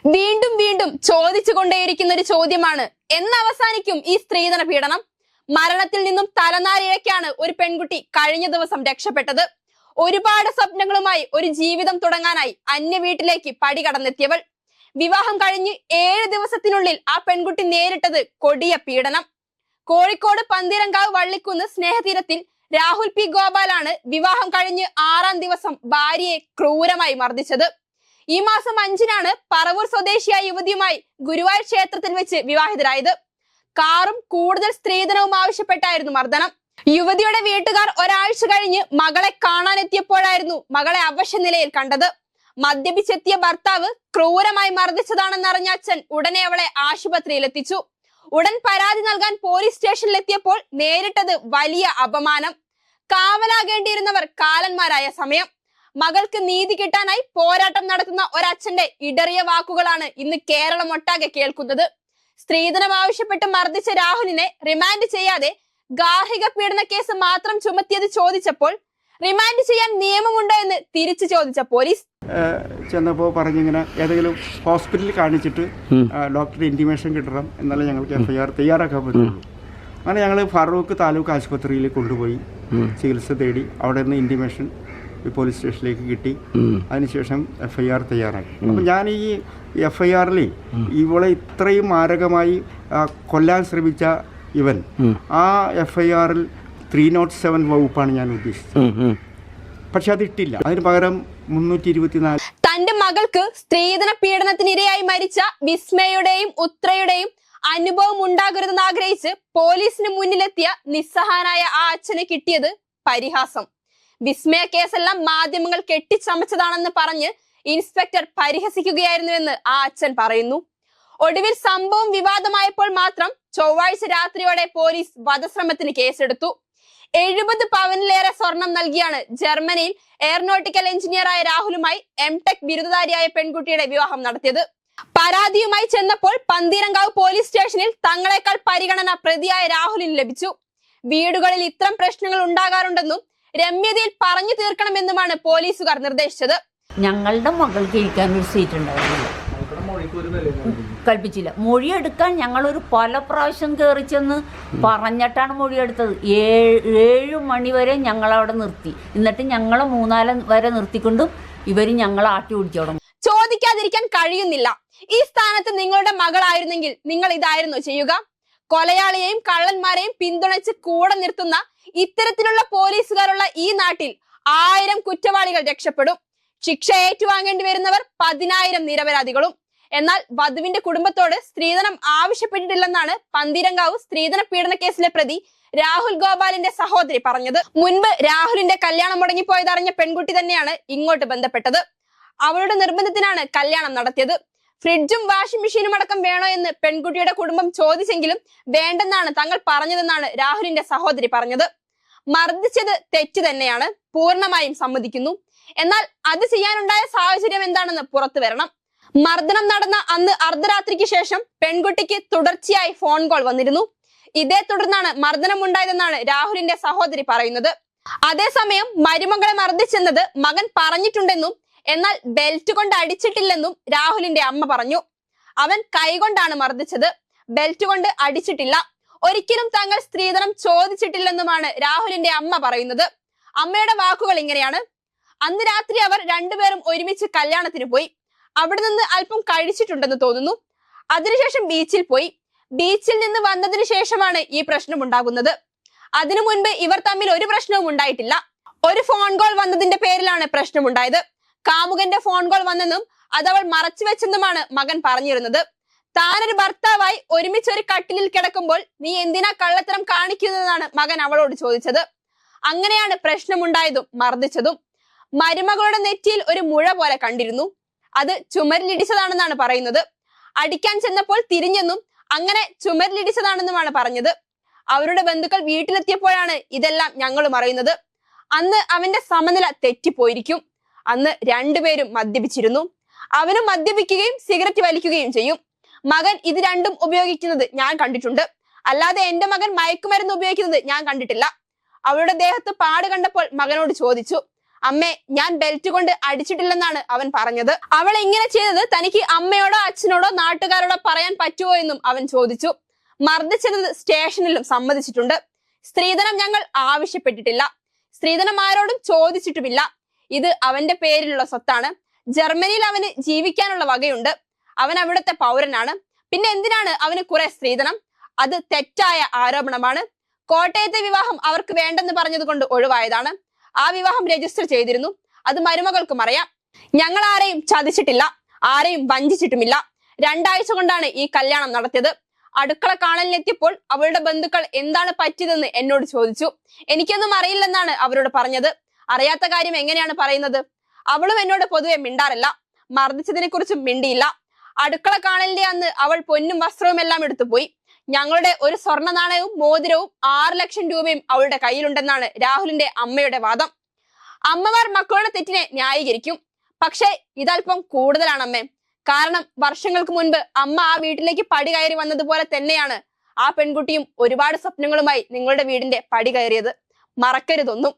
വീണ്ടും വീണ്ടും ചോദിച്ചുകൊണ്ടേയിരിക്കുന്ന ഒരു ചോദ്യമാണ്, എന്നവസാനിക്കും ഈ സ്ത്രീധന പീഡനം? മരണത്തിൽ നിന്നും തലനാരിഴയ്ക്കാണ് ഒരു പെൺകുട്ടി കഴിഞ്ഞ ദിവസം രക്ഷപ്പെട്ടത്. ഒരുപാട് സ്വപ്നങ്ങളുമായി ഒരു ജീവിതം തുടങ്ങാനായി അന്യ വീട്ടിലേക്ക് പടി കടന്നെത്തിയവൾ. വിവാഹം കഴിഞ്ഞ് 7 ദിവസത്തിനുള്ളിൽ ആ പെൺകുട്ടി നേരിട്ടത് കൊടിയ പീഡനം. കോഴിക്കോട് പന്തീരങ്കാവ് വള്ളിക്കുന്ന് സ്നേഹതീരത്തിൽ രാഹുൽ പി ഗോപാലാണ് വിവാഹം കഴിഞ്ഞ് 6ാം ദിവസം ഭാര്യയെ ക്രൂരമായി മർദ്ദിച്ചത്. ഈ മാസം 5-നാണ് പറവൂർ സ്വദേശിയായ യുവതിയുമായി ഗുരുവായൂർ ക്ഷേത്രത്തിൽ വെച്ച് വിവാഹിതരായത്. കാറും കൂടുതൽ സ്ത്രീധനവും ആവശ്യപ്പെട്ടായിരുന്നു മർദ്ദനം. യുവതിയുടെ വീട്ടുകാർ ഒരാഴ്ച കഴിഞ്ഞ് മകളെ കാണാനെത്തിയപ്പോഴായിരുന്നു മകളെ അവശ നിലയിൽ കണ്ടത്. മദ്യപിച്ചെത്തിയ ഭർത്താവ് ക്രൂരമായി മർദ്ദിച്ചതാണെന്നറിഞ്ഞ അച്ഛൻ ഉടനെ അവളെ ആശുപത്രിയിൽ എത്തിച്ചു. ഉടൻ പരാതി നൽകാൻ പോലീസ് സ്റ്റേഷനിലെത്തിയപ്പോൾ നേരിട്ടത് വലിയ അപമാനം. കാവലാകേണ്ടിയിരുന്നവർ കാലന്മാരായ സമയം. മകൾക്ക് നീതി കിട്ടാനായി പോരാട്ടം നടത്തുന്ന ഒരച്ഛന്റെ ഇടറിയ വാക്കുകളാണ് ഇന്ന് കേരളം ഒട്ടാകെ കേൾക്കുന്നത്. സ്ത്രീധനം ആവശ്യപ്പെട്ട് മർദ്ദിച്ച രാഹുലിനെ റിമാൻഡ് ചെയ്യാതെ ഗാർഹിക പീഡന കേസ് മാത്രം ചുമത്തിയത് ചോദിച്ചപ്പോൾ റിമാൻഡ് ചെയ്യാൻ നിയമമുണ്ടോ എന്ന് തിരിച്ചു ചോദിച്ച പോലീസ് ചെന്നപ്പോൾ പറഞ്ഞിങ്ങനെ ഏതെങ്കിലും ഹോസ്പിറ്റലിൽ കാണിച്ചിട്ട് ഡോക്ടർ ഇൻറ്റിമേഷൻ കിട്ടണം, എന്നാലേ ഞങ്ങൾക്ക് FIR തയ്യാറാക്കാൻ പറ്റുള്ളൂ. അങ്ങനെ ഞങ്ങൾ ഫറൂഖ് താലൂക്ക് ആശുപത്രിയിൽ കൊണ്ടുപോയി ചികിത്സ തേടി. അവിടെ നിന്ന് ഇൻറ്റിമേഷൻ പോലീസ് സ്റ്റേഷനിലേക്ക് കിട്ടി. അതിനുശേഷം FIR തയ്യാറാക്കി. അപ്പം ഞാൻ ഈ FIR-ൽ ഇവളെ ഇത്രയും മാരകമായി കൊല്ലാൻ ശ്രമിച്ച ഇവൻ, ആ FIR-ൽ 307 വകുപ്പാണ് ഞാൻ ഉദ്ദേശിച്ചത്. പക്ഷെ അതിട്ടില്ല. അതിന് പകരം 324. തന്റെ മകൾക്ക് സ്ത്രീധന പീഡനത്തിനിരയായി മരിച്ച വിസ്മയുടെയും ഉത്രയുടെയും അനുഭവം ഉണ്ടാകരുതെന്ന് ആഗ്രഹിച്ച് പോലീസിന് മുന്നിലെത്തിയ നിസ്സഹായനായ ആ അച്ഛന് കിട്ടിയത് പരിഹാസം. വിസ്മയ കേസെല്ലാം മാധ്യമങ്ങൾ കെട്ടിച്ചമച്ചതാണെന്ന് പറഞ്ഞ് ഇൻസ്പെക്ടർ പരിഹസിക്കുകയായിരുന്നുവെന്ന് ആ അച്ഛൻ പറയുന്നു. ഒടുവിൽ സംഭവം വിവാദമായപ്പോൾ മാത്രം ചൊവ്വാഴ്ച രാത്രിയോടെ പോലീസ് വധശ്രമത്തിന് കേസെടുത്തു. 70 പവനിലേറെ സ്വർണം നൽകിയാണ് ജർമ്മനിയിൽ എയറോനോട്ടിക്കൽ എഞ്ചിനീയറായ രാഹുലുമായി M.Tech ബിരുദധാരിയായ പെൺകുട്ടിയുടെ വിവാഹം നടത്തിയത്. പരാതിയുമായി ചെന്നപ്പോൾ പന്തീരങ്കാവ് പോലീസ് സ്റ്റേഷനിൽ തങ്ങളെക്കാൾ പരിഗണന പ്രതിയായ രാഹുലിന് ലഭിച്ചു. വീടുകളിൽ ഇത്തരം പ്രശ്നങ്ങൾ ഉണ്ടാകാറുണ്ടെന്നും രമ്യതയിൽ പറഞ്ഞു തീർക്കണമെന്നുമാണ് പോലീസുകാർ നിർദ്ദേശിച്ചത്. ഞങ്ങളുടെ മകൾക്ക് ഇരിക്കാൻ ഒരു സീറ്റ് ഉണ്ടായിരുന്നില്ല, കൽപ്പിച്ചില്ല. മൊഴിയെടുക്കാൻ ഞങ്ങളൊരു പല പ്രാവശ്യം കയറി ചെന്ന് പറഞ്ഞിട്ടാണ് മൊഴിയെടുത്തത്. 7 മണി വരെ ഞങ്ങളവിടെ നിർത്തി. എന്നിട്ട് ഞങ്ങളെ 3-4 വരെ നിർത്തിക്കൊണ്ടും ഇവർ ഞങ്ങളെ ആട്ടി ഓടിച്ചു തുടങ്ങും. ചോദിക്കാതിരിക്കാൻ കഴിയുന്നില്ല. ഈ സ്ഥാനത്ത് നിങ്ങളുടെ മകളായിരുന്നെങ്കിൽ നിങ്ങൾ ഇതായിരുന്നു ചെയ്യുക? കൊലയാളിയെയും കള്ളന്മാരെയും പിന്തുണച്ച് കൂടെ നിർത്തുന്ന ഇത്തരത്തിലുള്ള പോലീസുകാരുള്ള ഈ നാട്ടിൽ 1000 കുറ്റവാളികൾ രക്ഷപ്പെടും. ശിക്ഷ ഏറ്റുവാങ്ങേണ്ടി വരുന്നവർ 10,000 നിരപരാധികളും. എന്നാൽ വധുവിന്റെ കുടുംബത്തോട് സ്ത്രീധനം ആവശ്യപ്പെട്ടിട്ടില്ലെന്നാണ് പന്തീരങ്കാവ് സ്ത്രീധന പീഡന കേസിലെ പ്രതി രാഹുൽ ഗോപാലിന്റെ സഹോദരി പറഞ്ഞത്. മുൻപ് രാഹുലിന്റെ കല്യാണം മുടങ്ങിപ്പോയതറിഞ്ഞ പെൺകുട്ടി തന്നെയാണ് ഇങ്ങോട്ട് ബന്ധപ്പെട്ടത്. അവളുടെ നിർബന്ധത്തിനാണ് കല്യാണം നടത്തിയത്. ഫ്രിഡ്ജും വാഷിംഗ് മെഷീനും അടക്കം വേണോ എന്ന് പെൺകുട്ടിയുടെ കുടുംബം ചോദിച്ചെങ്കിലും വേണ്ടെന്നാണ് തങ്ങൾ പറഞ്ഞതെന്നാണ് രാഹുലിന്റെ സഹോദരി പറഞ്ഞത്. മർദ്ദിച്ചത് തെറ്റ് തന്നെയാണ്, പൂർണ്ണമായും സമ്മതിക്കുന്നു. എന്നാൽ അത് ചെയ്യാനുണ്ടായ സാഹചര്യം എന്താണെന്ന് പുറത്തു വരണം. മർദ്ദനം നടന്ന അന്ന് അർദ്ധരാത്രിക്ക് ശേഷം പെൺകുട്ടിക്ക് തുടർച്ചയായി ഫോൺ കോൾ വന്നിരുന്നു. ഇതേ തുടർന്നാണ് മർദ്ദനം ഉണ്ടായതെന്നാണ് രാഹുലിന്റെ സഹോദരി പറയുന്നത്. അതേസമയം മരുമകളെ മർദ്ദിച്ചെന്നത് മകൻ പറഞ്ഞിട്ടുണ്ടെന്നും എന്നാൽ ബെൽറ്റ് കൊണ്ട് അടിച്ചിട്ടില്ലെന്നും രാഹുലിന്റെ അമ്മ പറഞ്ഞു. അവൻ കൈകൊണ്ടാണ് മർദ്ദിച്ചത്, ബെൽറ്റ് കൊണ്ട് അടിച്ചിട്ടില്ല. ഒരിക്കലും തങ്ങൾ സ്ത്രീധനം ചോദിച്ചിട്ടില്ലെന്നുമാണ് രാഹുലിന്റെ അമ്മ പറയുന്നത്. അമ്മയുടെ വാക്കുകൾ ഇങ്ങനെയാണ്: അന്ന് രാത്രി അവർ രണ്ടുപേരും ഒരുമിച്ച് കല്യാണത്തിന് പോയി. അവിടെ നിന്ന് അല്പം കഴിച്ചിട്ടുണ്ടെന്ന് തോന്നുന്നു. അതിനുശേഷം ബീച്ചിൽ പോയി. ബീച്ചിൽ നിന്ന് വന്നതിന് ശേഷമാണ് ഈ പ്രശ്നം ഉണ്ടാകുന്നത്. അതിനു മുൻപ് ഇവർ തമ്മിൽ ഒരു പ്രശ്നവും ഉണ്ടായിട്ടില്ല. ഒരു ഫോൺ കോൾ വന്നതിന്റെ പേരിലാണ് പ്രശ്നമുണ്ടായത്. കാമുകന്റെ ഫോൺ കോൾ വന്നെന്നും അതവൾ മറച്ചു വെച്ചെന്നുമാണ് മകൻ പറഞ്ഞിരുന്നത്. താനൊരു ഭർത്താവായി ഒരുമിച്ച് ഒരു കട്ടിലിൽ കിടക്കുമ്പോൾ നീ എന്തിനാ കള്ളത്തരം കാണിക്കുന്നതെന്നാണ് മകൻ അവളോട് ചോദിച്ചത്. അങ്ങനെയാണ് പ്രശ്നമുണ്ടായതും മർദ്ദിച്ചതും. മരുമകളുടെ നെറ്റിയിൽ ഒരു മുഴ പോലെ കണ്ടിരുന്നു. അത് ചുമരിലിടിച്ചതാണെന്നാണ് പറയുന്നത്. അടിക്കാൻ ചെന്നപ്പോൾ തിരിഞ്ഞെന്നും അങ്ങനെ ചുമരിലിടിച്ചതാണെന്നുമാണ് പറഞ്ഞത്. അവരുടെ ബന്ധുക്കൾ വീട്ടിലെത്തിയപ്പോഴാണ് ഇതെല്ലാം ഞങ്ങളും അറിയുന്നത്. അന്ന് അവന്റെ സമനില തെറ്റിപ്പോയിരിക്കും. അന്ന് രണ്ടുപേരും മദ്യപിച്ചിരുന്നു. അവനും മദ്യപിക്കുകയും സിഗരറ്റ് വലിക്കുകയും ചെയ്യും. മകൻ ഇത് രണ്ടും ഉപയോഗിക്കുന്നത് ഞാൻ കണ്ടിട്ടുണ്ട്. അല്ലാതെ എന്റെ മകൻ മയക്കുമരുന്ന് ഉപയോഗിക്കുന്നത് ഞാൻ കണ്ടിട്ടില്ല. അവളുടെ ദേഹത്ത് പാട് കണ്ടപ്പോൾ മകനോട് ചോദിച്ചു. അമ്മേ, ഞാൻ ബെൽറ്റ് കൊണ്ട് അടിച്ചിട്ടില്ലെന്നാണ് അവൻ പറഞ്ഞത്. അവൾ ഇങ്ങനെ ചെയ്തത് തനിക്ക് അമ്മയോടോ അച്ഛനോടോ നാട്ടുകാരോടോ പറയാൻ പറ്റുമോ എന്നും അവൻ ചോദിച്ചു. മർദ്ദിച്ചത് സ്റ്റേഷനിലും സമ്മതിച്ചിട്ടുണ്ട്. സ്ത്രീധനം ഞങ്ങൾ ആവശ്യപ്പെട്ടിട്ടില്ല. സ്ത്രീധനം ആരോടും ചോദിച്ചിട്ടുമില്ല. ഇത് അവന്റെ പേരിലുള്ള സ്വത്താണ്. ജർമ്മനിയിൽ അവന് ജീവിക്കാനുള്ള വകയുണ്ട്. അവൻ അവിടുത്തെ പൗരനാണ്. പിന്നെ എന്തിനാണ് അവന് കുറെ സ്ത്രീധനം? അത് തെറ്റായ ആരോപണമാണ്. കോട്ടയത്തെ വിവാഹം അവർക്ക് വേണ്ടെന്ന് പറഞ്ഞത് കൊണ്ട് ഒഴിവായതാണ്. ആ വിവാഹം രജിസ്റ്റർ ചെയ്തിരുന്നു. അത് മരുമകൾക്കും അറിയാം. ഞങ്ങൾ ആരെയും ചതിച്ചിട്ടില്ല, ആരെയും വഞ്ചിച്ചിട്ടുമില്ല. 2 ആഴ്ച കൊണ്ടാണ് ഈ കല്യാണം നടത്തിയത്. അടുക്കള കാണലിനെത്തിയപ്പോൾ അവളുടെ ബന്ധുക്കൾ എന്താണ് പറ്റിയതെന്ന് എന്നോട് ചോദിച്ചു. എനിക്കൊന്നും അറിയില്ലെന്നാണ് അവരോട് പറഞ്ഞത്. അറിയാത്ത കാര്യം എങ്ങനെയാണ് പറയുന്നത്? അവളും എന്നോട് പൊതുവെ മിണ്ടാറില്ല. മർദ്ദിച്ചതിനെ കുറിച്ചും മിണ്ടിയില്ല. അടുക്കള കാണലിന്റെ അന്ന് അവൾ പൊന്നും വസ്ത്രവും എല്ലാം എടുത്തുപോയി. ഞങ്ങളുടെ ഒരു സ്വർണ്ണ നാണയവും മോതിരവും 6 ലക്ഷം രൂപയും അവളുടെ കയ്യിലുണ്ടെന്നാണ് രാഹുലിന്റെ അമ്മയുടെ വാദം. അമ്മമാർ മക്കളുടെ തെറ്റിനെ ന്യായീകരിക്കും. പക്ഷേ ഇതല്പം കൂടുതലാണ് അമ്മേ. കാരണം വർഷങ്ങൾക്ക് മുൻപ് അമ്മ ആ വീട്ടിലേക്ക് പടി കയറി വന്നതുപോലെ തന്നെയാണ് ആ പെൺകുട്ടിയും ഒരുപാട് സ്വപ്നങ്ങളുമായി നിങ്ങളുടെ വീടിന്റെ പടി കയറിയത്. മറക്കരുതൊന്നും.